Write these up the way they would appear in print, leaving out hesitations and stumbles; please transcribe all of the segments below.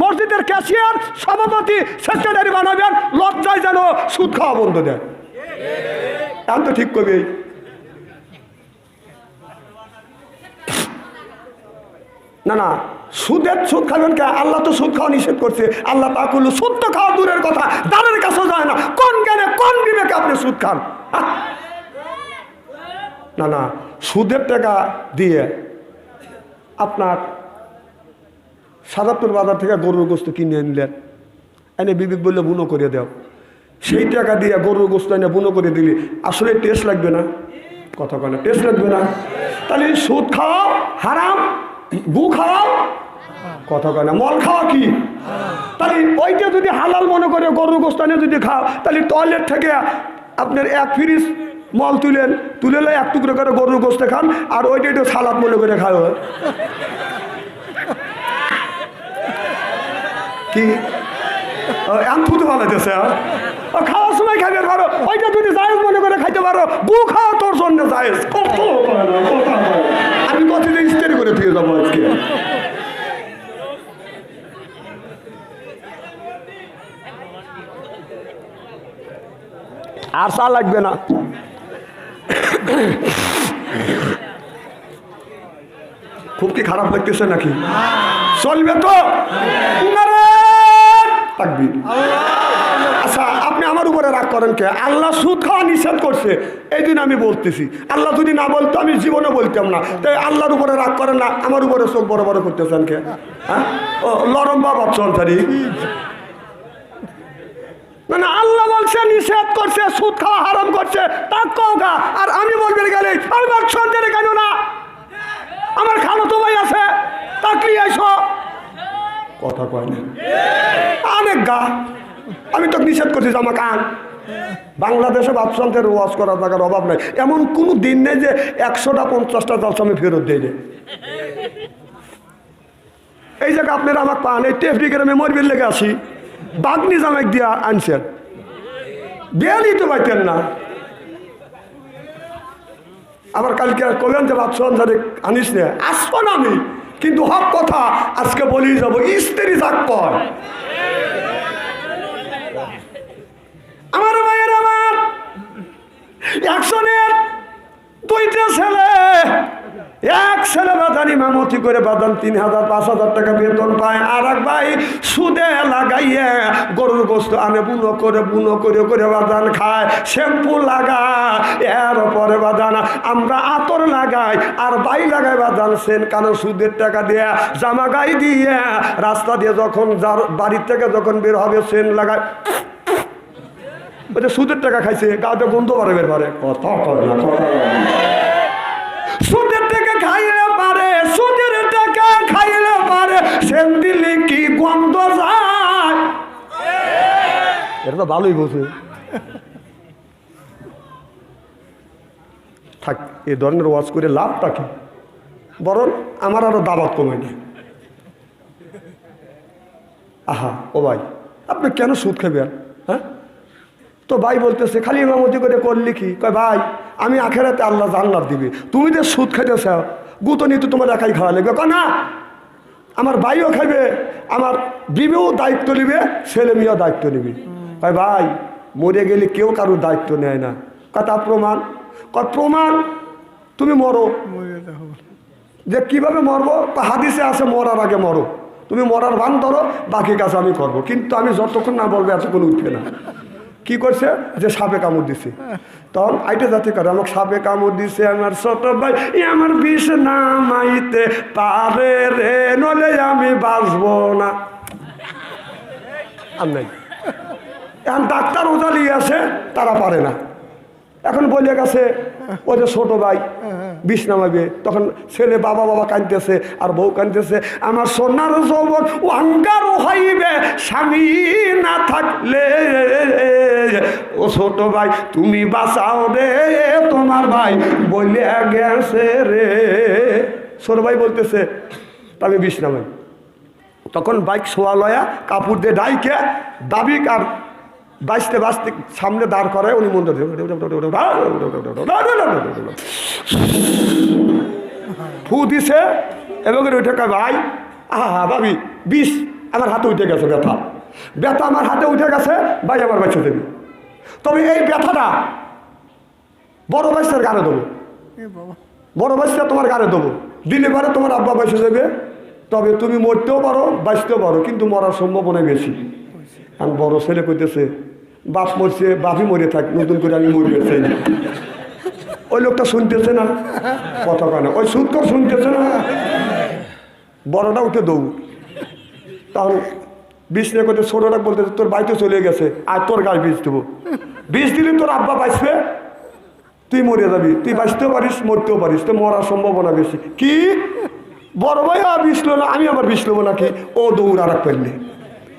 মসজিদের ক্যাশিয়ার, সভাপতি, সেক্রেটারি বানাবেন, লজ্জায় যেন সুদ খাওয়া বন্ধ দেয়। এখন তো ঠিক করবে। না না, সুদ খাবেন কে? আল্লাহ তো সুদ খাওয়া নিষেধ করছে। আল্লাহ তা করলো, সুদ তো খাওয়া দূরের কথা, দাঁড়ের কাছেও যায় না। কোন জ্ঞানে, কোন বিবেকে আপনি সুদ খান? না না, সুদের টাকা দিয়ে আপনার সাদাপুর বাজার থেকে গরুর গোস্ত কিনে আনলেন, এনে বিবেক বললে বুনো করে দাও। সেই টাকা দিয়ে গরুর গোস্ত এনে বুনো করে দিলি, আসলে টেস্ট লাগবে না? কথা কেন টেস্ট লাগবে না? তাহলে সুদ খাওয়াও হারাম, গু খাওয়াও কথা কেন, মল খাওয়া কি? তাহলে ওইটা যদি হালাল মনে করে গরুর গোস্ত এনে যদি খাও, তাহলে টয়লেট থেকে আপনার এক ফ্রিজ মল তুলে এক টুকরো করে গরুর গোস্ত খান, আর ওইটা একটু সালাদ মনে করে খাও। কি থুতু বানাইতেছে? খাওয়ার সময় খাইতে পারো, ওইটা যদি জায়েজ মনে করে খাইতে পারো, গু খাওয়া তোর জন্য জায়েজ। আমি কতদিন স্টেরি করে দিয়ে যাবো আজকে। আর চা লাগবে না। খুব কি খারাপ লাগতেছে নাকি? চলবে তো? আচ্ছা, আপনি আমার উপরে রাগ করেন কে? আল্লাহ সুদ খাওয়া নিষেধ করছে, এই দিন আমি বলতেছি। আল্লাহ যদি না বলতো আমি জীবনে বলতাম না। তাই আল্লাহর উপরে রাগ করেন না, আমার উপরে চোখ বড় বড় করতেছেন কে? হ্যাঁ, ও লরম বা ভাবছেন তারি? মানে আল্লাহ বলছে নিষেধ করছে, সুদ খাওয়া হারাম করছে, তা কওগা। আর আমি বলবে গেলে আমি ভাবছেন কেন না? আমার খালাতো ভাই আছে, তাকলি আইসো কথা কয় না। অনেক গা আমি তো নিষেধ করছি জামা কান। বাংলাদেশে বাদশাহের ওয়াজ করার জায়গার অভাব নাই। এমন কোনো দিন নেই যে 100টা 50টা জলসা আমি ফেরত দিই রে। এই জায়গা আপনারা আমাকে পান, এই টেফরিকের আমি মরবির লেগে আসি, বাগনি জামাক দিয়া আনছেন, বেয়ালি তো পাইতেন না। আবার কালকে কবেন যে বাদশাহ আনিস নে, আসবো না আমি, কিন্তু হক কথা আজকে বলি যাবো। স্ত্রী যাক কর আমার ভাইয়ের, আমার একজনের 2টা ছেলে, এক ছেলে বাদান ইমামতি করে বাদান 3000 5000 টাকা বেতন পায়, আর এক ভাই সুদে লাগাইয়ে গরুর গোস্ত আনে, বুনো করে বাদান খায়, শ্যাম্পু লাগায়, এর পরে বাদান আমরা আতর লাগাই, আর বাই লাগাই বাদান সেন, কারণ সুদের টাকা দিয়ে জামা গাই দিয়ে রাস্তা দিয়ে যখন বাড়ির থেকে যখন বের হবে সেন লাগায়। সুদের টাকা খাইছে, গাতে গন্ধ পারে বের পারে। কথা সুদের টাকা খাইলে পারে, সুদের টাকা খাইলে পারে, সেন দিলে কি গন্ধ যায়? এটা তো ভালোই বোঝে। থাক, এই ধরনের ওয়াজ করে লাভটা কি? বরং আমার আরো দাবাত কমে নেই। আহা ও ভাই, আপনি কেন সুদ খাবেন? হ্যাঁ, তো ভাই বলতেছে খালি ইমামতি করে করলি কি? কয় ভাই আমি আখেরাতে আল্লাহ জান্নাত দিবে, তুমি যে সুদ খাইতেছ গুতো নিতে তোমার একাই খাওয়া লাগবে। কয় না, আমার ভাইও খাইবে, আমার বিবেও দায়িত্ব নিবে, ছেলে মেয়েও দায়িত্ব নিবে। কয় ভাই মরে গেলে কেউ কারোর দায়িত্ব নেয় না। কথা প্রমাণ? কয় প্রমাণ, তুমি মরো। যে কিভাবে মরবো? হাদিসে আছে মরার আগে মরো, তুমি মরার ভান ধরো, বাকি কাজ আমি করবো, কিন্তু আমি যতক্ষণ না বলবো এতক্ষণ উঠবে না। কি করছে? যে সাপে কামড় দিছে, তখন আইটা যাতে করে আমাকে সাপে কামড় দিছে আমার ছোট ভাই, আমার বিষ নামাইতে পারে রে, নলে আমি বাঁচবো না। আর নাই, এখন ডাক্তার ওজালি আছে, তারা পারে না। এখন বলে গেছে ওই যে ছোট ভাই বিষ নামাবে, তখন ছেলে বাবা কাঁদতেছে আর বউ কাঁদতেছে, আমার সোনার যৌবন অঙ্গার হইবে স্বামী না থাকলে, ও ছোট ভাই তুমি বাঁচাও রে, তোমার ভাই বলে গেছে রে। ছোট ভাই বলতেছে আমি বিষ নামাই। তখন বাইক শোয়া লয়া কাপড় দিয়ে ডাইকে দাবি আর বাঁচতে সামনে দাঁড় করে, উনি মন্দির ফু দিছে এবং ওইটা ভাই আহা ভাবি বিষ আমার হাতে উঠে গেছে ব্যথা, ব্যথা আমার হাতে উঠে গেছে, ভাই আমার বাচ্চা দেবে। তবে এই ব্যথাটা বড় বাচ্চার গানে দেবো, বড় বাচ্চা তোমার গানে দেবো, দিলে পরে তোমার আব্বা বাঁচে যাবে। তবে তুমি মরতেও পারো, বাঁচতেও পারো, কিন্তু মরার সম্ভাবনা বেশি। আমি বড় ছেলে কইতেছে বাপ মরছে, বাপই মরে থাক, নতুন করে আমি মরবে চাই না। ওই লোকটা শুনতেছে না কথা, কেন ওই সুৎকর শুনতেছে না, বড়টা উঠে দৌড়। তখন বিষ নিয়ে করতে ছোটটা বলতেছে তোর বাড়িতে চলে গেছে, আর তোর গায়ে বিষ দেবো, বিষ দিলে তোর আব্বা বাঁচবে, তুই মরে যাবি, তুই বাঁচতেও পারিস মরতেও পারিস, তো মরার সম্ভাবনা বেশি। কি বড় ভাই বিষ না, আমি আবার বিষ নেবো নাকি? ও দৌড় আর করলে।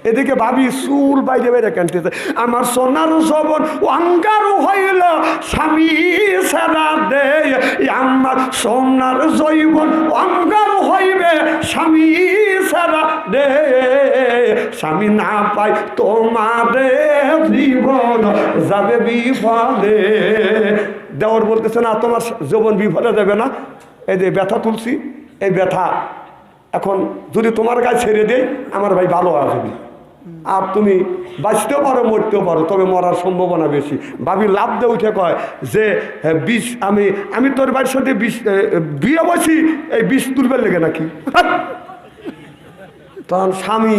এদিকে ভাবি চুল বাইরে বাইরে কানতেছে, আমার সোনার সবন অঙ্গার হইল স্বামী সারা দে, আমার সোনার জৈবন অঙ্গার হইবে স্বামী সারা দে, স্বামী না পাই তোমারে জীবন যাবে বিফলে। দেওয়ার বলতেছে না তোমার জীবন বিফলে যাবে না, এই যে ব্যথা তুলছি, এই ব্যথা এখন যদি তোমার গায়ে ছেড়ে দেয় আমার ভাই ভালো আসবে, আর তুমি বাঁচতেও পারো মরতেও পারো, তবে মরার সম্ভাবনা বেশি। ভাবি লাভ দিয়ে উঠে কয় যে বিষ আমি তোর বাড়ির সাথে বিয়ে বসি, এই বিষ তুলবার লেগে নাকি? তখন স্বামী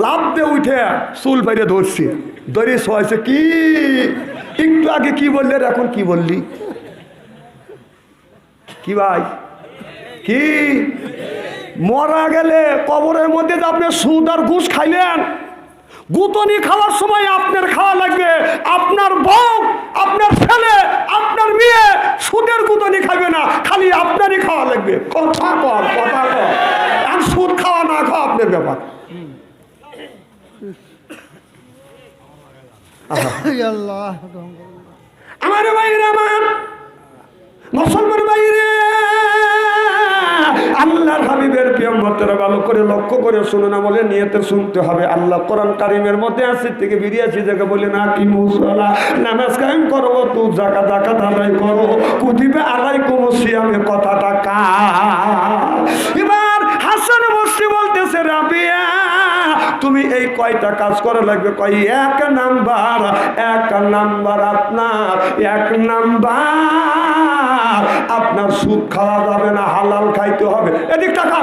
লাভ দিয়ে উঠে চুল বাইরে ধরছে, ধরে শোয়াইছে, কি একটু আগে কি বললে এখন কি বললি? কি ভাই কি মরা গেলে কবরের মধ্যে যে আপনি সুদ আর ঘুষ খাইলেন, গুতনি খাওয়ার সময় আপনার খাওয়া লাগবে, আপনার বউ, আপনার ছেলে, আপনার মেয়ে সুদের গুতনি খাবে না, খালি আপনারই খাওয়া লাগবে। কথা কর, কথা কর, আর সুদ খাওয়া না খাওয়া আপনার ব্যাপার। আমার ভাইরা, আমার মুসলমান ভাইরে, আল্লাহর হাবিবের প্রিয়মতরা ভালো করে লক্ষ্য করে শুনুন, আমলে নিয়তে শুনতে হবে। আল্লাহ কোরআন কারিমের মধ্যে আসি থেকে বেরিয়েছি যাকে বলে না কি মুসলা, নামাজ কায়েম করো, তু জাকাত আদায় করো, কুতিবে আলাইকুমুস সিয়ামে কথাটা কার? এবার হাসান বসরি বলতেছে রাবিয়া তুমি এই কয়টা কাজ করা লাগবে? কয় এক নাম্বার আপনার, এক নাম্বার আপনার সুদ খাওয়া যাবে না, হালাল খাইতে হবে। এদিক টাকা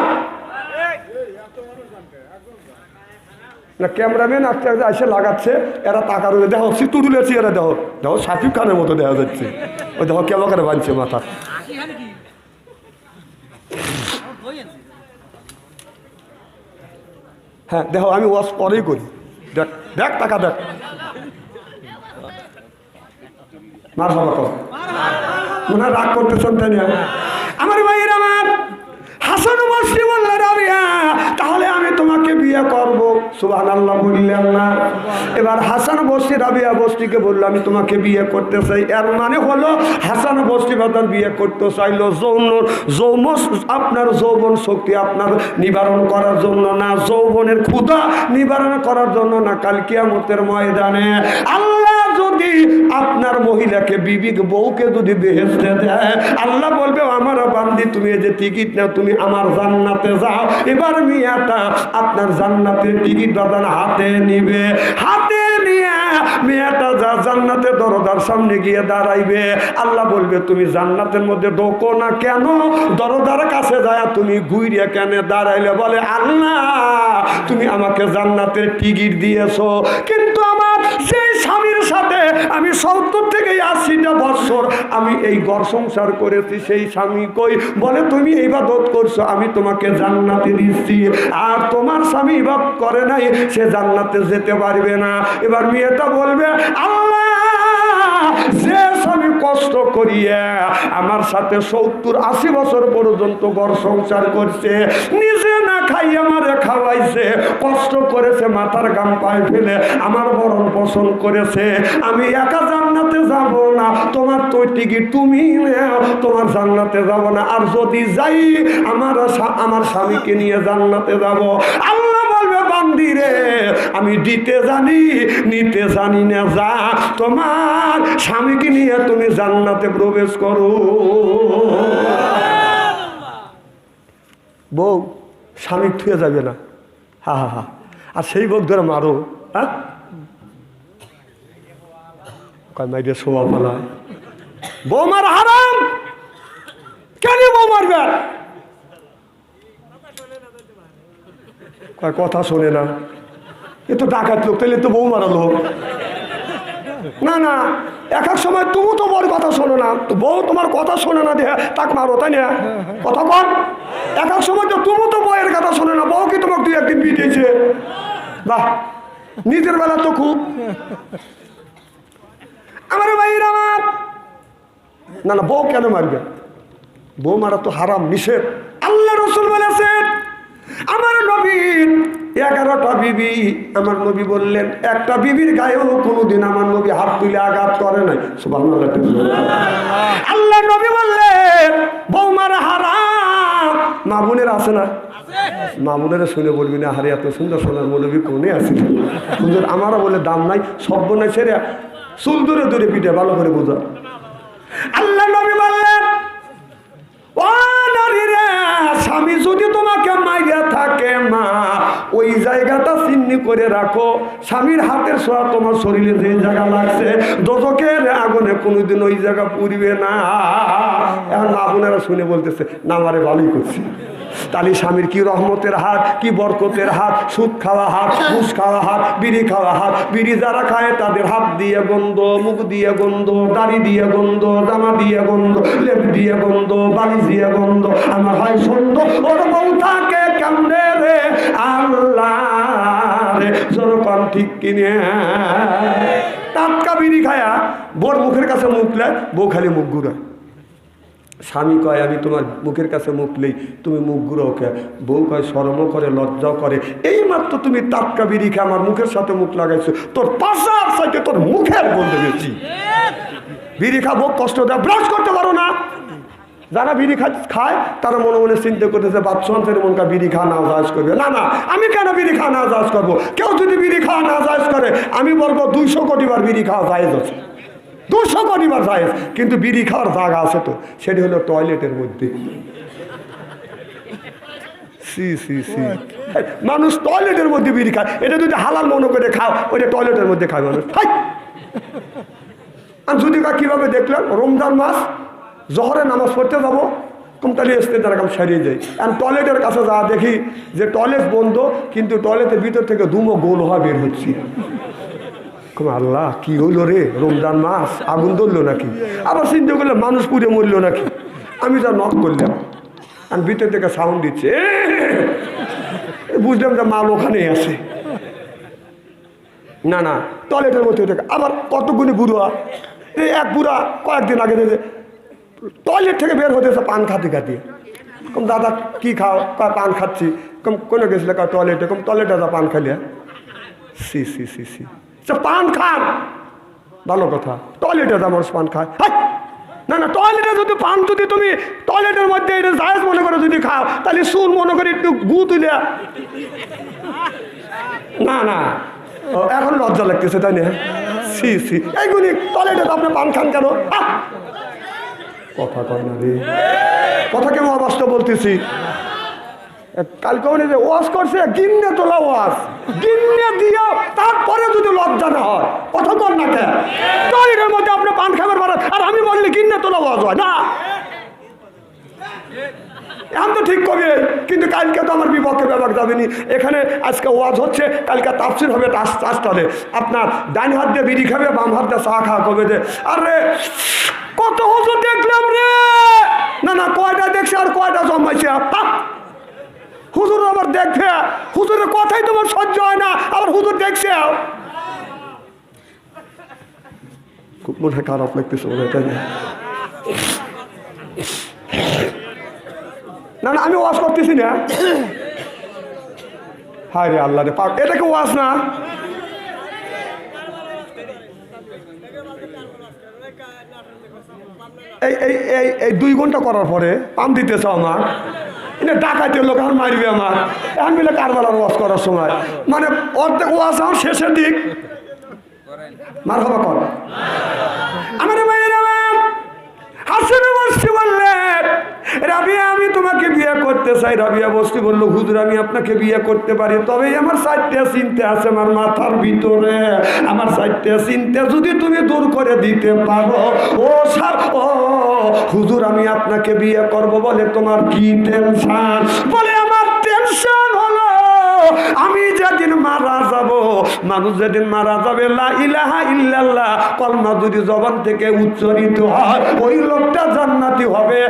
না, ক্যামেরাম্যান আস্তে আস্তে এসে লাগাচ্ছে, এরা টাকা রয়েছে, দেখো সিটুডুলের চেয়ারে, দেখো দেখো শাকিব খানের মতো দেখা যাচ্ছে, ওই দেখো কেমন করে বাঁধছে মাথা। হ্যাঁ দেখো আমি ওয়াশ পরেই করি, দেখ দেখ টাকা দেখ, মার বাবা কর, মনে হয় রাগ করতেছেন তাই না? আমার ভাইয়ের, আমার হাসান বসরি বলল রাবিয়া তাহলে আমি তোমাকে বিয়ে করব। সুবহানাল্লাহ বললেন না? এবার হাসান বসরি রাবিয়া বসরিকে বলল আমি তোমাকে বিয়ে করতে চাই। এর মানে হলো হাসান বসরি বাদান বিয়ে করতে চাইলো আপনার যৌবন শক্তি আপনার নিবারণ করার জন্য না, যৌবনের ক্ষুধা নিবারণ করার জন্য না। কাল কিয়ামতের ময়দানে আল্লাহ যদি আপনার মহিলাকে বিবিকে বউকে যদি বেহেশতে দেয়, আল্লাহ বলবে আমার বান্দি তুমি এই যে টিকিট নাও, তুমি আমার জান্নাতে যাও। এবার মেয়েটা আপনার জান্নাতের টিকিট বাদান হাতে নিবে, হাতে নিয়ে মেয়েটা যা জান্নাতের দরজার সামনে গিয়ে দাঁড়াইবে। আল্লাহ বলবে তুমি জান্নাতের মধ্যে ঢোকো না কেন? দরজার কাছে যায় তুমি ঘুরিয়ে কেন দাঁড়াইলে? বলে আল্লাহ তুমি আমাকে জান্নাতের টিকিট দিয়েছো, কিন্তু আমার সেই স্বামীর সাথে আমি 70 থেকে 80টা বছর আমি এই ঘর সংসার করেছি, সেই স্বামী কই? বলে তুমি ইবাদত করছো, আমি তোমাকে জান্নাতে দিচ্ছি, আর তোমার স্বামী ইবাদত করে নাই, সে জান্নাতে যেতে পারবে না। এবার মেয়েটা বলবে আল্লাহ যে স্বামী কষ্ট করিয়া আমার সাথে 70-80 বছর পর্যন্ত ঘর সংসার করছে, নিজে না খাই আমারে খাওয়াইছে, কষ্ট করেছে, মাথার গাম পায়ে ফেলে আমার ভরণ পোষণ করেছে, আমি একা জান্নাতে যাব না, তোমার তো টিকিট তুমি নাও, তোমার জান্নাতে যাব না, আর যদি যাই আমার স্বামীকে নিয়ে জান্নাতে যাব। আল্লাহ বলবে বান্দি রে আমি দিতে জানি নিতে জানি না, যা তোমার স্বামীকে নিয়ে তুমি জান্নাতে প্রবেশ করো। বউ স্বামী থুয়ে যাবে না, হা হা হা, আর সেই বউক ধরে মারো, হ্যাঁ কয় মাইরে শোয়া পালায়, বউ মারা হারাম, কেন বউ মারবে? কয় কথা শোনে না, এ তো ডাকাত লোক, তাহলে তো বউ মারা লোক। না না, এক এক সময় তুমি তো বউর কথা শোনো না, তো বউ তোমার কথা শোনে না দেখ তাক মারো, তাই না? কথা কন, এক এক সময় তো তুমি তো বউয়ের কথা শোনে না, বউ কি তোমাকে 2 একদিন পিটিয়েছে? বাহ, নিজের বেলা তো খুব। আমার ভাইরা আমার, না না, বউ কেন মারবে? বউ মারা তো হারাম, নিষেধ। আল্লাহ রাসূল বলেছেন আমার নবীর 11টা বিবি, আমার নবী বললেন একটা বিবির গায়েও কোনোদিন আমার নবী হাত তুলে আঘাত করে নাই। সুবহানাল্লাহ। আল্লাহ নবী বললেন বউ মারা হারাম। মা বোনের আছে না? মা বোনেরা শুনে বলবি না, হারে এত সুন্দর সোনার নবী কোনে আছে সুন্দর, আমারও বলে দাম নাই, সব নাই ছেড়ে চুল ধরে ধরে পিঠে ভালো করে বোঝা। আল্লাহ নবী বললেন ও নারী রে, স্বামী যদি তোমাকে মাইয়া থাকে মা, ওই জায়গাটা চিহ্নি করে রাখো, স্বামীর হাতের ছোঁয়া তোমার শরীরে যে জায়গা লাগছে দোজখের আগুনে কোনোদিন ওই জায়গা পুড়বে না। এখন মা বোনেরা শুনে বলতেছে না, আমারে ভালোই করছি। তাহলে স্বামীর কি রহমতের হাত, কি বরকতের হাত, সুদ খাওয়া হাত, ঘুষ খাওয়া হাত, বিড়ি খাওয়া হাত। বিড়ি যারা খায় তাদের হাত দিয়ে গন্ধ, মুখ দিয়ে গন্ধ, দাড়ি দিয়ে গন্ধ, জামা দিয়ে গন্ধ, লেপ দিয়ে গন্ধ, বালিশ দিয়ে গন্ধ। আমার হয় সন্দেহ ওর বউ থাকে কেমনে রে আল্লাহ রে, যেরকম ঠিক কিনে টাটকা বিড়ি খায়া বোর মুখের কাছে মুখলে বউ খালি মুখ ঘুরায়। স্বামী কয় আমি তোমার মুখের কাছে মুখলেই তুমি মুখ ঘুরাও কে? বউ কয় শরমও করে, লজ্জাও করে। এই মাত্র তুমি টাটকা বিড়ি খেয়ে আমার মুখের সাথে মুখ লাগাইছো, তোর পাশার সাথে তোর মুখের বলতে গেছি। বিড়ি খাবো কষ্ট দেয়, ব্রাশ করতে পারো না। যারা বিড়ি খায় তারা মনে মনে চিন্তা করতেছে বাচ্চাদের মনকা বিড়ি খাওয়া না জায়েজ করবে। না না, আমি কেন বিড়ি খাওয়া না জায়েজ করবো? কেউ যদি বিড়ি খাওয়া না জায়েজ করে আমি বলবো 200 কোটি বার বিড়ি খাওয়া জায়েজ আছে, 200 কোটি বার জায়েজ। কিন্তু বিড়ি খাওয়ার জায়গা আছে তো, সেটি হলো টয়লেটের মধ্যে। সি সি সি, মানুষ টয়লেটের মধ্যে বিড়ি খায়। এটা যদি হালাল মনে করে খাও, ওইটা টয়লেটের মধ্যে খায় মানুষ। আর যদি কিভাবে দেখলাম রমজান মাস জহরে নামাজ পড়তে যাবো, কমতালি আসতে তারা কাম সারিয়ে যায়। আর টয়লেটের কাছে যা দেখি যে টয়লেট বন্ধ, কিন্তু টয়লেটের ভিতর থেকে ধুমো গোল হওয়া বের হচ্ছে। আল্লাহ কি হইল রে, রমজান মাস আগুন ধরলো নাকি? আবার চিন্তা করলে মানুষ পুড়ে মরলো নাকি? আমি যা নক করলাম আর ভিতর থেকে সাউন্ড দিচ্ছে, বুঝলাম যে মাল ওখানেই আছে। না না, টয়লেটের মধ্যে আবার কতগুলি বুড়া, এই এক বুড়া কয়েকদিন আগে টয়লেট থেকে বের হতেছে পান খাতে খাতে। কম দাদা কি খাও? পান খাচ্ছি। কম কোনো গেছিলে টয়লেটে? কম টয়লেটে যা পান খালি। সি সি সি সি, পান খান ভালো কথা, টয়লেটে যা মানুষ পান খায়। না না, টয়লেটে যদি পান যদি তুমি টয়লেটের মধ্যে এটা জায়েজ মনে করে যদি খাও, তাহলে সুন মনে করে একটু গু তুলে। না না, এখন লজ্জা লাগতেছে তাই না? সি সি, এইগুলি টয়লেটে তো আপনি পান খান কেন? কথা কয় না রে, কথা কেমন অবাস্তব বলতেছি। কালকে উনি যে ওয়াজ করছে, গিন্নে তোলা ওয়াজ, গিন্নে দিও, তারপরে যদি লজ্জা না হয় কথা কর না কেন? টয়লেটের মধ্যে আপনি পান খাবার পারেন, আর আমি বললি গিন্নে তোলা ওয়াজ হয় না। এখন তো ঠিক করবে, কিন্তু কালকে তো আমার বিপক্ষে ব্যাপার যাবে নি। এখানে আজকে ওয়াজ হচ্ছে, কালকে তাফসীর হবে 5টাতে। আপনার ডান হাত দিয়ে বিড়ি খাবে, বাম হাত দিয়ে চা খাওয়া করবে। যে আরে কত হুজুর দেখলাম রে। না না, কয়টা দেখছে আর কয়টা জমাইছে? হুজুর আবার দেখবে, হুজুরের কথাই তোমার সহ্য হয় না, আবার হুজুর দেখছে। খুব মনে খারাপ লাগতেছে মনে হয়। না না, আমি ওয়াজ করতেছি না। হায় রে আল্লাহ রে, এটাকে ওয়াজ না। এই এই এই এই 2 ঘন্টা করার পরে পাম দিতেছ আমার, এটা ডাকাইতে লোক আর মারবে আমার। এখন মিলে কারবালার ওয়াজ করার সময় মানে অর্ধেক ওয়াজ আমার শেষের দিক। মার হবা কর আমার মায়ের আমার হাসান বললেন রাবিয়া আমি তোমাকে বিয়ে করতে চাই। রাবিয়া বস্তি বলল, হুজুর আমি আপনাকে বিয়ে করতে পারি, তবে আমার 4টা চিন্তা আছে আমার মাথার ভিতরে। আমার 4টা চিন্তা যদি তুমি দূর করে দিতে পারো ও হুজুর আমি আপনাকে বিয়ে করব। বলে তোমার কি টেনশন? বলে আমার টেনশন হলো আমি যেদিন মারা যাব, মানুষ যেদিন মারা যাবে, লা ইলাহা ইল্লাল্লাহ কলমা যদি জবান থেকে উচ্চারিত হয় ওই লোকটা জান্নাতি হবে,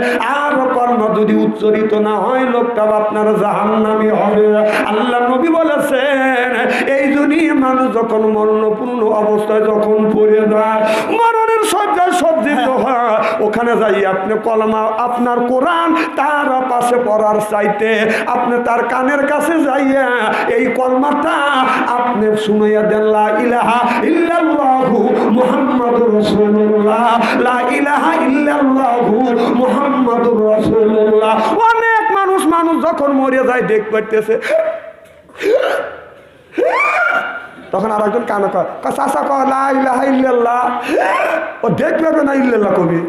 আর কলমা যদি উচ্চারিত না হয় লোকটা আপনার জাহান্নামী হবে। আল্লাহ নবী বলেছেন এই জন্যই মানুষ যখন মরণপূর্ণ অবস্থায় যখন পড়ে যায়, মরণের শয্যায় সজ্জিত হয়, ওখানে যাই আপনি কলমা আপনার কোরআন তার পাশে পড়ার চাইতে আপনি তার কানের কাছে যাইয়া এই কলমাটা আপনি শুনাইয়া দেন, লা ইলাহা ইল্লাল্লাহু মুহাম্মাদুর রাসূলুল্লাহ, লা ইলাহা ইল্লাল্লাহু মুহাম্মাদুর রাসূলুল্লাহ। অনেক মানুষ যখন মরে যায় দেখ পাইতেছে, তখন আর একজন কানে কয় চাচা কয় লা ইলাহা ইল্লাল্লাহ, ও দেখ পাবে না ইল্লাল্লাহ কবি,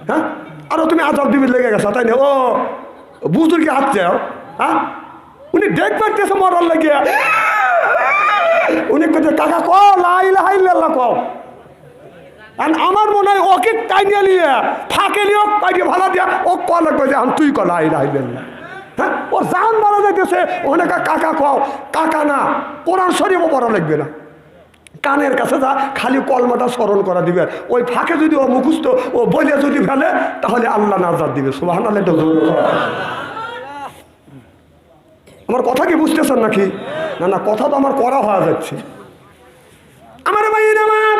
হ্যাঁ আরো তুমি আজব দিবি লেগে গেছো তাই না? ও বুজুর্গ হাঁটছে, হ্যাঁ উনি দেখ পাইতেছে মরার লেগে, উনি কোথায় কাকা ক লা ইলাহা ইল্লাল্লাহ ক। আমার মনে হয় ওকে টাইনিয়ে নিয়ে ফাঁকে নিয়ে পাইয়ে ভালো দিয়া ও ক লাগবে যে তুই ক লা ইলাহা ইল্লাল্লাহ, হ্যাঁ ও জান মারা যাইতেছে ওখানে কাকা কও, কাকা না কোরআন শরীফও পড়া লাগবে না, কানের কাছে যা খালি কলমাটা স্মরণ করা দিবে, ওই ফাঁকে যদি ও মুখস্থ ও বলে যদি ফেলে তাহলে আল্লাহ নাজাত দিবে। সুবহানাল্লাহ। আমার কথা কি বুঝতেছেন নাকি? না না, কথা তো আমার করা হয়ে যাচ্ছে। আমার ভাই আমার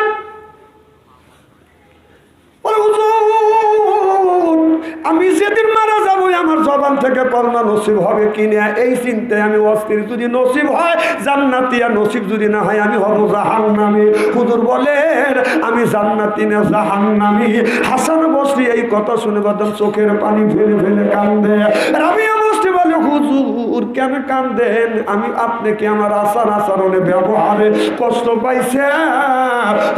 আমি যেদিন মারা যাবো আমার জবান থেকে কলমা নসিব হবে কিনা এই চিন্তায় আমি অস্থির। যদি নসিব হয় জান্নাতি, আর নসিব যদি না হয় আমি হব জাহান্নামী। হুজুর বলেন আমি জান্নাতি না জাহান্নামী। হাসান বসরি এই কথা শুনে বাদাম চোখের পানি ফেলে ফেলে কান্দে। রাবিয়া বসরি বলে হুজুর কেন কান্দেন? আমি আপনাকে আমার আচরণে ব্যবহারে কষ্ট পাইছে।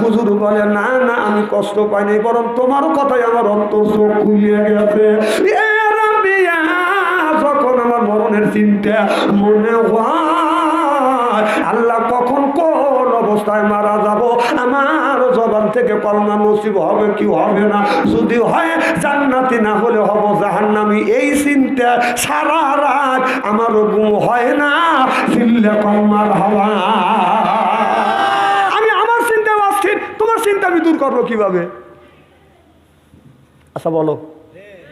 হুজুর বলে না না আমি কষ্ট পাইনি, বরং তোমার কথাই আমার অন্তর চোখ খুলিয়ে গেছে। যখন আমার মরণের চিন্তা মনে হয় আল্লাহ কখন কোন অবস্থায় মারা যাব, আমার জবান থেকে কলমা নসিব হবে কি হবে না, যদি হয় জান্নাতি না হলে হব জাহান্নামী। এই চিন্তা সারা রাত আমার ঘুম হয় না, চিল্লে কলমার হওয়া। আমি আমার চিন্তা অস্থির, তোমার চিন্তা আমি দূর করবো কিভাবে? আচ্ছা বলো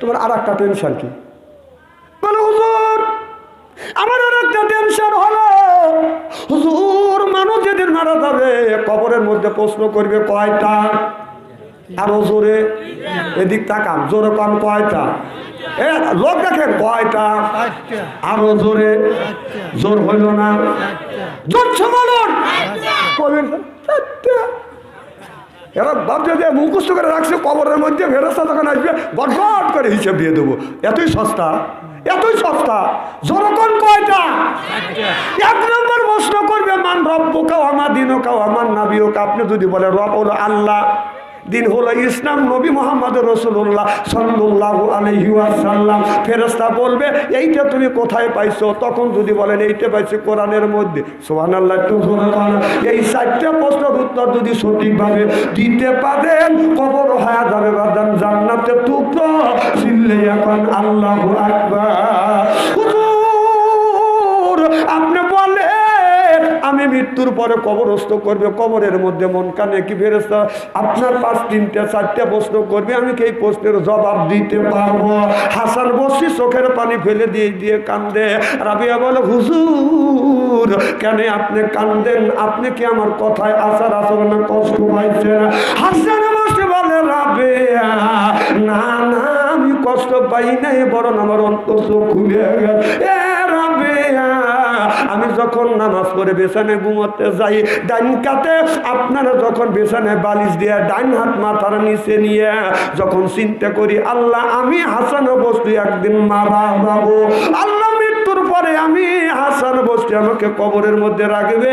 তোমার আর একটা টেনশন কি? বলো হুজুর আমার আর একটা টেনশন হলো, হুজুর মানুষ যেদিন মারা যাবে কবরের মধ্যে প্রশ্ন করবে কয়টা? আরো জোরে এদিক তাকান, জোরে কান কয়টা? লোক দেখেন কয়টা? আরো জোরে, জোর হইল না, জোরছে বলুন। এরা ভাবছে যে মুখস্থ করে রাখছে কবরের মধ্যে, ফেরেশতা যখন আসবে গটগট করে হিসেব দিয়ে দেবো। এতই সস্তা, এতই সস্তা। জনগণ কয়টা? এক নম্বর প্রশ্ন করবে মান রব্বুকা ওয়া মা দীনুকা ওয়া মান নাবিয়ুকা। আপনি যদি বলে রব হলো আল্লাহ, দিন হলো ইসলাম, নবী মুহাম্মদ রাসূলুল্লাহ সাল্লাল্লাহু আলাইহি ওয়াসাল্লাম, ফেরেশতা বলবে এইটা তুমি কোথায় পাইছো? তখন যদি বলেন এইটা পাইছি কোরআনের মধ্যে, সুবহানাল্লাহ। এই 4টা প্রশ্নের উত্তর যদি সঠিকভাবে দিতে পারেন কবর হয়ে যাবে বাদান জান্নাতের টুকরো। চিল্লে এখন আল্লাহু আকবার। হুজুর আপনি বলে আমি মৃত্যুর পরে কবরস্থ করবে, কবরের মধ্যে মন কানে কি ফেরেশতা আপনার 5-3টা 4টা প্রশ্ন করবে, আমি কি এই প্রশ্নের জবাব দিতে পারবো? হাসান বসরি চোখের পানি ফেলে দিয়ে দিয়ে কান্দে। রাবিয়া বলে হুজুর কেন আপনি কান্দেন? আপনি কি আমার কথায় আচরণে কষ্ট পাইছেন? হাসান বসরি বলে রাবিয়া না না আমি কষ্ট পাই নাই, বরং আমার অন্তর চোখ খুলে গেছে। রাবিয়া আমি যখন নামাজ পড়ে বিছানায় ঘুমোতে যাই ডাইন কাতে, আপনারা যখন বিছানায় বালিশ দিয়ে ডাইন হাত মাথার নিচে নিয়ে যখন চিন্তা করি আল্লাহ আমি হাসান বসরি একদিন মারা যাবো, আল্লাহ মৃত্যুর পরে আমি হাসান বসতে আমাকে কবরের মধ্যে রাখবে।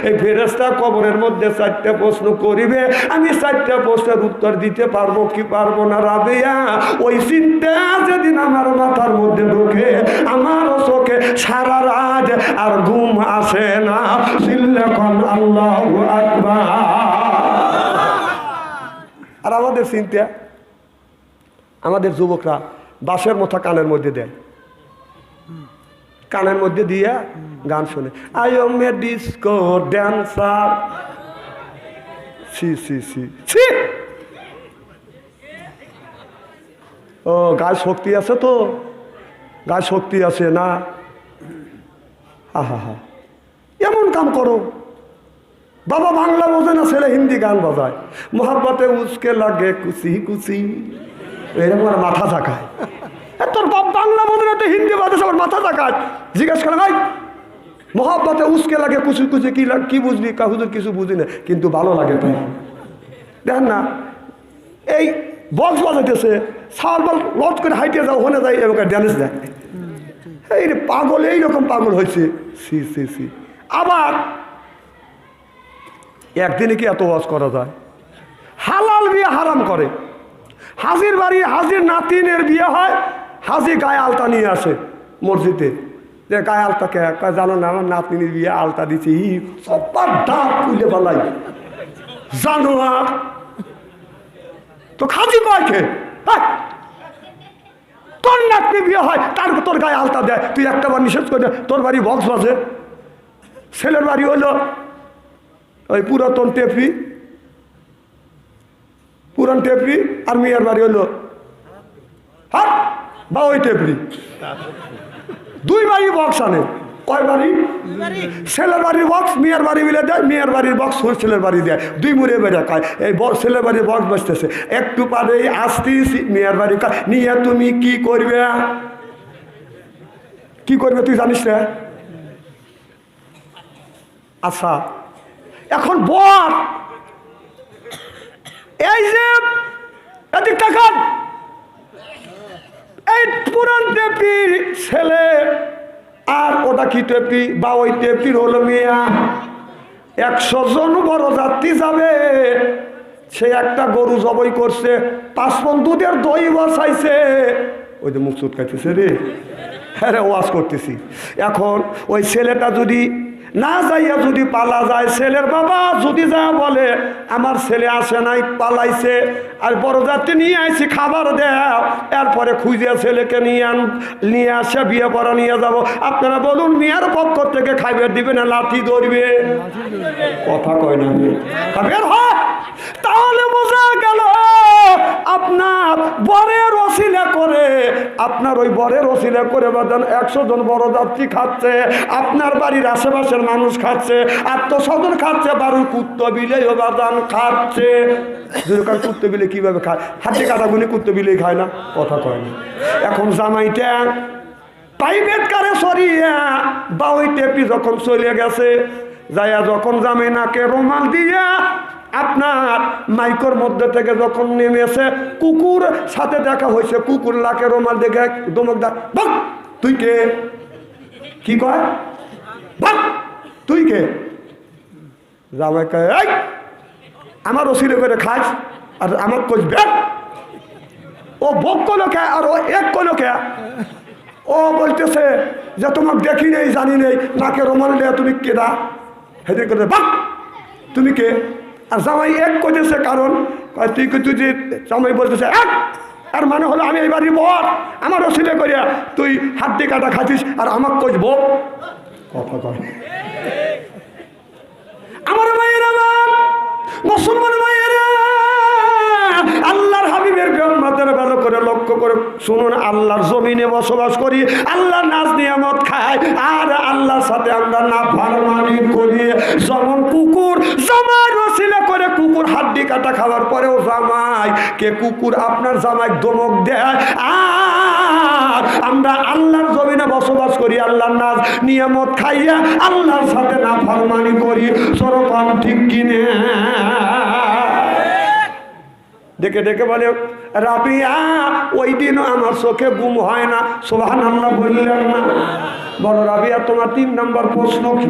এই ফেরেশতা কবরের মধ্যে 4টা প্রশ্ন করিবে, আমি 4টা প্রশ্নের উত্তর দিতে পারবো কি পারবো না রাবেয়া। ওই চিন্তা যেদিন আমার মাথার মধ্যে ঢোকে, আমার চোখে সারা রাত আর ঘুম আসে না। সিল্লাখন আল্লাহু আকবার। আর আমাদের চিন্তা, আমাদের যুবকরা বাঁশের মতো কানের মধ্যে দেয়, কানের মধ্যে দিয়ে গান শুনে, I am a disco dancer. সি সি সি সি। ও গায়ে শক্তি আছে তো, গায়ে শক্তি আছে না? হা হা হা, এমন কাম করো। বাবা বাংলা বোঝে না, ছেলে হিন্দি গান বাজায়, মোহাব্বতে উসকে লাগে কুচি কুচি, এরকম আর মাথা ঝাঁকায়। তোর বাপ বাংলা বোঝে না, হিন্দি বাজে, আমার মাথা ঝাঁকায়। জিজ্ঞেস করে ভাই, মোহাব্বতে উসকে লাগে কুচি কুচি, কি বুঝলি? হুজুর কিছু বুঝি না, কিন্তু ভালো লাগে তাই। দেখেন না, এই বক্স বাজাইতেছে, সাল বল লট করে হাইটে যাও, ওখানে যাই, এবার ড্যান্স দেয়। এই পাগল, এইরকম পাগল হয়েছে। সি সি সি। আবার একদিনে কি এত ওয়াজ করা যায়? হালাল বিয়ে হারাম করে। হাজির বাড়ি হাজির নাতিনের বিয়ে হয়, হাজি গায়ে আলতা নিয়ে আসে মসজিদে, যে গায়ে আলতা কে? জানো না আমার নাতনির বিয়ে আলতা দিচ্ছি, সবার দাঁত তুলে বলাই জানোয়ার। তো খাজি কয় কে? তোর নাতনি বিয়ে হয়, তোর গায়ে আলতা দেয়, তুই একটা বার নিষেধ করে। তোর বাড়ি বক্স বাজে, ছেলের বাড়ি হলো ওই পুরাতন টেপি, পুরান টেপি, আর মেয়ের বাড়ি হলো হ্যাঁ বা ওই টেপি। 2 বাড়ি বক্স আনে। কয় বাড়ি? ছেলের বাড়ির বক্স মেয়ের বাড়ি মিলে দেয়, মেয়ের বাড়ির বক্স ছেলের বাড়ি দেয়, 2 মুড়ে বেড়ে খায়। এই ছেলের বাড়ির বক্স বসতেছে, একটু পারে আসতিস মেয়ের বাড়ি নিয়ে তুমি কি করবে? কি করবে তুই জানিস না? আচ্ছা, এখন বল, এই যে এদিক তাকান, এই পুরান টেপির ছেলে আর ওটা কি টেপি বা ওই টেপির হলো মেয়া, 100 জন বড় যাত্রী যাবে। সে একটা গরু জবাই করছে, 5 মণ দুধের দই বসাইছে। ওই যে মুখ চুটকাইতেছে রে, হ্যাঁ রে, ওয়াজ করতেছি। এখন ওই ছেলেটা যদি না যাইয়া যদি পালা যায়, ছেলের বাবা যদি যা বলে আমার ছেলে আসে নাই, পালাইছে, আর বড় যাত্রী নিয়ে আইছি, খাবার দেও, এরপরে খুঁজে ছেলেকে নিয়ে আসে বিয়ে পড়া নিয়ে যাব, আপনারা বলুন মেয়ের পক্ষ থেকে খাইবার দিবে না লাঠি ধরবে? কথা কয় না, বের হয়। তাহলে বোঝা গেল আপনার বরের ওসিলা করে, আপনার ওই বরের ওসিলা করে বাদান 100 জন বড় যাত্রী খাচ্ছে, আপনার বাড়ির আশেপাশের মানুষ খাচ্ছে, আত্মস্বজন খাচ্ছে, বাড়ির কুত্ত বিলেও বাদান খাচ্ছে। কুত্ত বিলে কিভাবে খায়? হাতে কাটাগুনি কুত্ত বিলে খায় না? কথা কয় না। এখন জামাইটা প্রাইভেট কারে সরিয়া বা ওই টেপি যখন চলে গেছে, যাইয়া যখন জামাই নাকে রুমাল দিয়া আপনার মাইকর মধ্যে থেকে যখন নেমেছে, কুকুর সাথে দেখা হয়েছে, কুকুর লাকে রুমাল দেখে দমক দা, বাক তুই কে? কি কয়? বাক তুই কে? জামাই কয়, এই আমার ওসিলে করে খাস আর আমার কোচ ব্যাগ। ও বক করলো কে আর ও এক করলো কে? ও বলতেছে যে তোমাকে দেখি নেই, জানি নেই, নাকে রুমাল দেয়া তুমি কেডা? হেঁটে করে বাক তুমি কে? আর জামাই এক করেছে, কারণ তুই তুই যে জামাই বলতেছে এক, আর মানে হলো আমি এই বাড়ির বর, আমার ওসিলে করিয়া তুই হাড্ডি কাটা খাচ্ছিস আর আমার কইব। কথা কয় আমার মায়ের, আমার মুসলমান মায়ের, আল্লাহর হাবিবের ব্রহ্মাদের ভালো করে লক্ষ্য করে শুনুন। আল্লাহর জমিনে বসবাস করি, আল্লাহর নাজ নিয়ামত খাই, আর আল্লাহর সাথে আমরা না ফারমানি করি। যেমন কুকুর জামাই ওসিলা করে কুকুর হাড্ডি কাটা খাওয়ার পরেও জামাই কে কুকুর আপনার জামাই ধমক দেয়, আর আমরা আল্লাহর জমিনে বসবাস করি, আল্লাহর নাজ নিয়ামত খাইয়া আল্লাহর সাথে না ফারমানি করি। সরকার ঠিক কিনে ডেকে ডেকে বলে, রাবিয়া ওই দিনও আমার চোখে ঘুম হয় না। সুবহানাল্লাহ বললেন না? বলো রাবিয়া তোমার 3 নম্বর প্রশ্ন কি?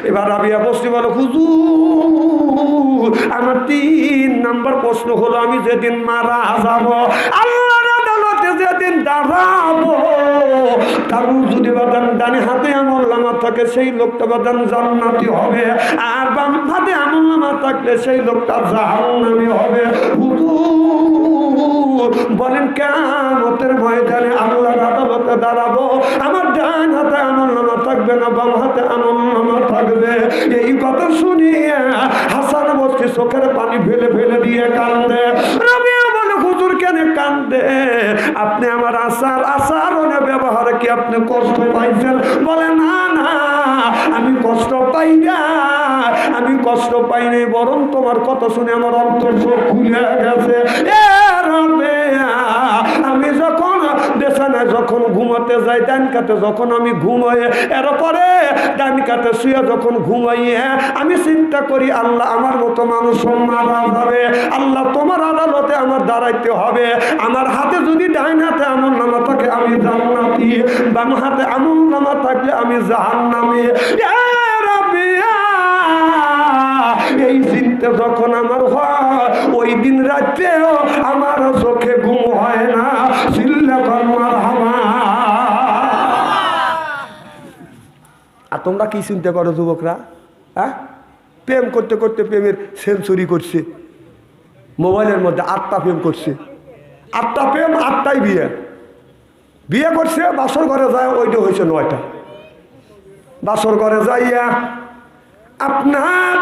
এবার রাবিয়া বসে বলো, হুজুর আমার 3 নম্বর প্রশ্ন হলো আমি যেদিন মারা যাব, আল্লাহর আদালতে যেদিন দাঁড়াবো, কারণ যদি বাদান ডানে হাতে আমলনামা থাকে সেই লোকটা বাদান জান্নাতি হবে, আর বাম হাতে আমলনামা থাকলে সেই লোকটা জাহান্নামী হবে। হুজুর বলেন কিয়ামতের ময়দানে আল্লাহর আদালতে দাঁড়াবো, আমার ডান হাতে আমলনামা থাকবে না, বাম হাতে আমলনামা থাকবে। এই কথা শুনিয়ে হাসান বসরি চোখের পানি ফেলে ফেলে দিয়ে কান্দে। রাবিয়া বলে, হুজুর কেন কান্দে? আপনি আমার আচারণে ব্যবহারে কি আপনি কষ্ট পাইছেন? বলে না না, আমি কষ্ট পাই না, আমি কষ্ট পাই নাই, বরং তোমার কথা শুনে আমার অন্তর খুলে গেছে। আমি যখন বিছানায় যখন ঘুমাতে যাই, ডান কাতে যখন আমি ঘুমাই, এরপরে ডান কাতে শুয়ে যখন ঘুমাইয়ে আমি চিন্তা করি, আল্লাহ আমার মতো মানুষ মারা যাবে, আল্লাহ তোমার আদালতে আমার দাঁড়াইতে হবে। আমার হাতে যদি ডান হাতে আমলনামা থাকে আমি জান্নাতি, বাম হাতে আমলনামা থাকলে আমি জাহান্নামী। এই চিন্তা যখন আমার হয়, ওই দিন রাত্রেও আমার চোখে ঘুম হয় না। আর তোমরা কি চিন্তা করো যুবকরা? হ্যাঁ, প্রেম করতে করতে প্রেমের সেঞ্চুরি করছে, মোবাইলের মধ্যে 8টা প্রেম করছে, 8টা প্রেম 8টাই বিয়ে, বিয়ে করছে, বাসর ঘরে যায় ওইটা হয়েছে 9টা। বাসর ঘরে যাইয়া আপনার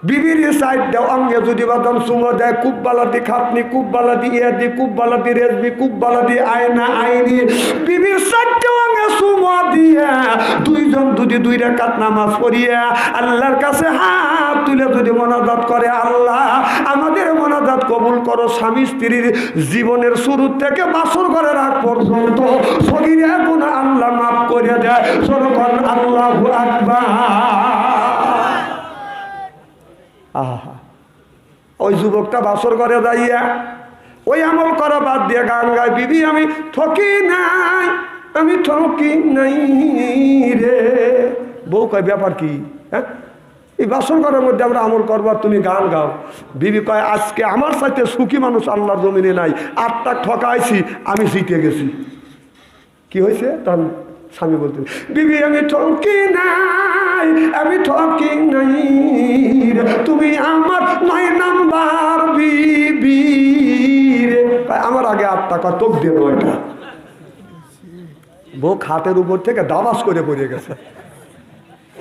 বিবির সাইডটা অঙ্গে যদি বাদাম চুমো দেয়, খুব বালাদি খাতনি, খুব বালাদি ইয়াদি, খুব বালাদি রেজবি, খুব বালাদি আয়না আইনি, বিবির সাইডটা অঙ্গে চুমো দিয়া 2 জন যদি 2 রাকাত নামাজ পড়িয়া আল্লাহর কাছে হাত তুলে যদি মোনাজাত করে, আল্লাহ আমাদের মোনাজাত কবুল করো, স্বামী স্ত্রীর জীবনের শুরু থেকে বাসর ঘরের আগ পর্যন্ত সগীরা গুনাহ আল্লাহ মাফ করে দেয়। সরকার আল্লাহু আকবার। আহা, ওই যুবকটা বাসর ঘরে যাইয়া ওই আমল করা বাদ দিয়ে গান গায়, বিবি আমি ঠকি নাই, আমি ঠকি নাই রে। বউ কয় ব্যাপার কি? হ্যাঁ, এই বাসর ঘরের মধ্যে আমরা আমল করবো আর তুমি গান গাও। বিবি কয় আজকে আমার সাথে সুখী মানুষ আল্লাহর জমিনে নাই, 8টা ঠকাইছি, আমি জিতে গেছি। কি হয়েছে? তখন স্বামী বলতে, বিবি আমি ঠকি নাই, আমি ঠকি নাই রে, তুমি আমার 9 নাম্বার বিবি রে। আমার আগে 8টা কত দিয়ে 9টা। বউ খাটের উপর থেকে দাবাস করে পড়ে গেছে।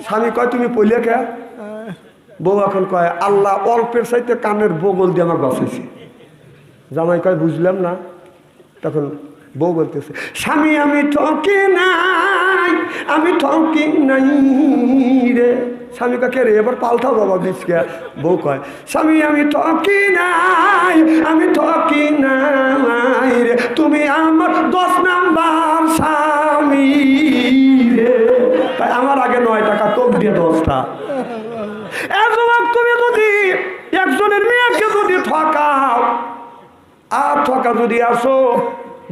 স্বামী কয় তুমি পড়লে কে? বউ এখন কয় আল্লাহ অল্পের চাইতে কানের বগল দিয়ে আমার বাঁচাইছে। জামাই কয় বুঝলাম না। তখন বউ বলতেছে, স্বামী আমি ঠকি নাই, আমি ঠকি নাই রে। স্বামী কাকে রে এবার পাল্টাও বাবা বিচকে। বউ কয় স্বামী আমি ঠকি নাই, আমি ঠকি নাই রে, তুমি আমার 10 নাম্বার স্বামী রে। তাই আমার আগে 9 টাকা তোক দিয়ে 10টা। তুমি যদি একজনের মেয়েকে যদি ঠকাও, আর ঠকা যদি আসো,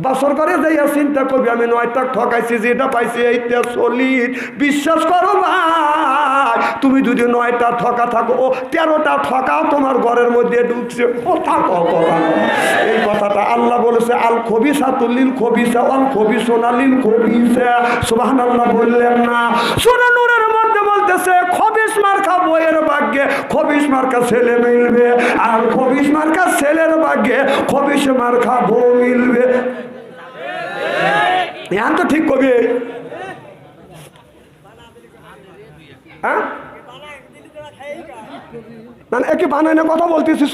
বাসর করে যাইয়া চিন্তা করবি আমি 9টা ঠকাইছি, যেটা পাইছি এইটা সলিড। বিশ্বাস করো ভাই, তুমি যদি 9টা ঠকা থাকো, ও 13টা ঠকাও তোমার ঘরের মধ্যে ঢুকছে। এই কথাটা আল্লাহ বলেছে, আল খবিসাতু লিল খবিসা ওয়াল খবিসুনা লিল খবিসা। সুবহানাল্লাহ বললেন না? সূরা নূরের মধ্যে বলতেছে খবিস মার্কা বইয়ের ভাগ্যে খবিস মার্কা ছেলে মিলবে, আর খবিস মার্কা ছেলের ভাগ্যে খবিস মার্কা বউ মিলবে। এখন তো ঠিক কবি, হ্যাঁ, মানে একে বানায় না কথা বলতেছিস।